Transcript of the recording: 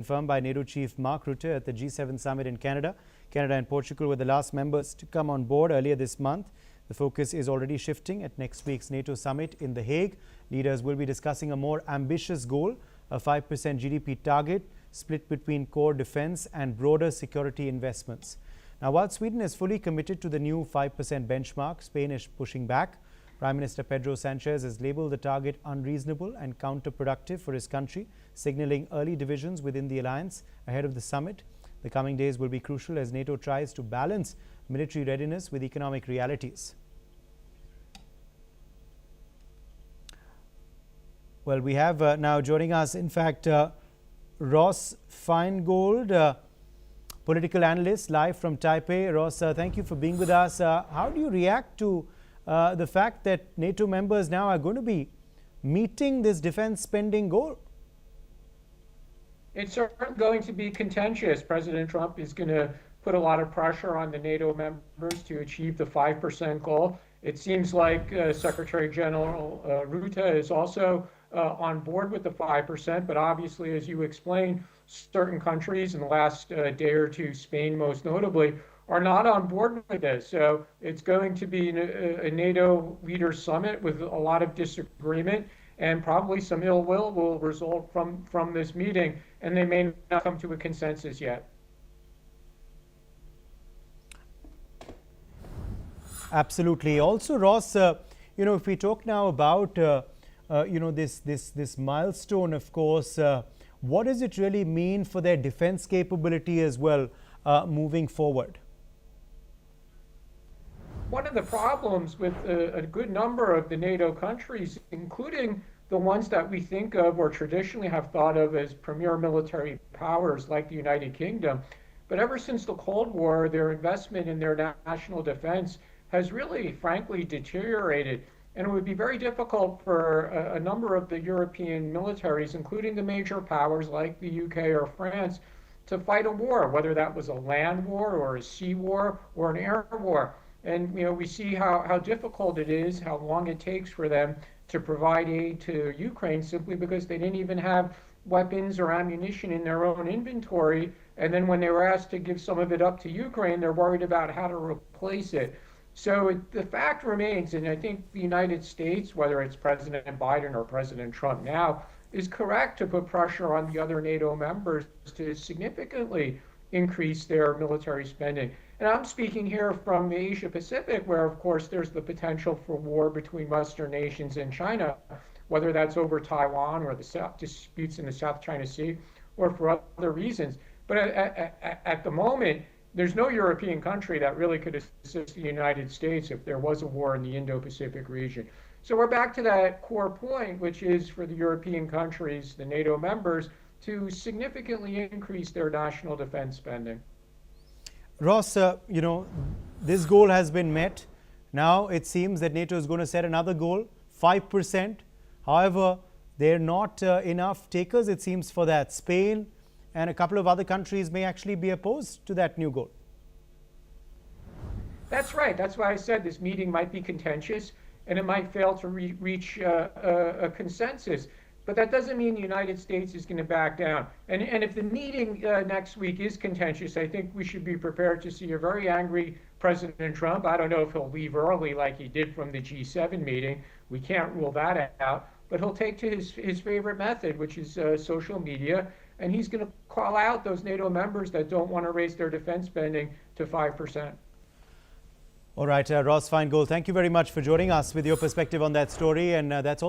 confirmed by NATO chief Mark Rutte at the G7 summit in Canada. Canada and Portugal were the last members to come on board earlier this month. The focus is already shifting at next week's NATO summit in The Hague. Leaders will be discussing a more ambitious goal, a 5% GDP target, split between core defense and broader security investments. Now, while Sweden is fully committed to the new 5% benchmark, Spain is pushing back. Prime Minister Pedro Sánchez has labelled the target unreasonable and counterproductive for his country, signalling early divisions within the alliance ahead of the summit. The coming days will be crucial as NATO tries to balance military readiness with economic realities. Well, we have now joining us, in fact, Ross Feingold, political analyst, live from Taipei. Ross, thank you for being with us. How do you react to the fact that NATO members now are going to be meeting this defense spending goal? It's certainly going to be contentious. President Trump is going to put a lot of pressure on the NATO members to achieve the 5% goal. It seems like Secretary General Rutte is also on board with the 5%, but obviously, as you explained, certain countries in the last day or two, Spain most notably, are not on board with this. So it's going to be a NATO leaders summit with a lot of disagreement, and probably some ill will result from this meeting, and they may not come to a consensus yet. Absolutely. Also, Ross, if we talk now about this milestone, of course, what does it really mean for their defense capability as well moving forward? One of the problems with a good number of the NATO countries, including the ones that we think of or traditionally have thought of as premier military powers like the United Kingdom, but ever since the Cold War, their investment in their national defense has really, frankly, deteriorated. And it would be very difficult for a number of the European militaries, including the major powers like the UK or France, to fight a war, whether that was a land war or a sea war or an air war. And we see how difficult it is, how long it takes for them to provide aid to Ukraine simply because they didn't even have weapons or ammunition in their own inventory. And then when they were asked to give some of it up to Ukraine, they're worried about how to replace it. So the fact remains, and I think the United States, whether it's President Biden or President Trump now, is correct to put pressure on the other NATO members to significantly increase their military spending. And I'm speaking here from Asia Pacific, where, of course, there's the potential for war between Western nations and China, whether that's over Taiwan or the disputes in the South China Sea or for other reasons. But at the moment, there's no European country that really could assist the United States if there was a war in the Indo-Pacific region. So we're back to that core point, which is for the European countries, the NATO members, to significantly increase their national defense spending. Ross, this goal has been met. Now it seems that NATO is going to set another goal, 5%. However, they're not enough takers, it seems, for that. Spain and a couple of other countries may actually be opposed to that new goal. That's right. That's why I said this meeting might be contentious and it might fail to reach a consensus. But that doesn't mean the United States is going to back down. And if the meeting next week is contentious, I think we should be prepared to see a very angry President Trump. I don't know if he'll leave early like he did from the G7 meeting. We can't rule that out. But he'll take to his favorite method, which is social media. And he's going to call out those NATO members that don't want to raise their defense spending to 5%. All right, Ross Feingold, thank you very much for joining us with your perspective on that story. And that's all the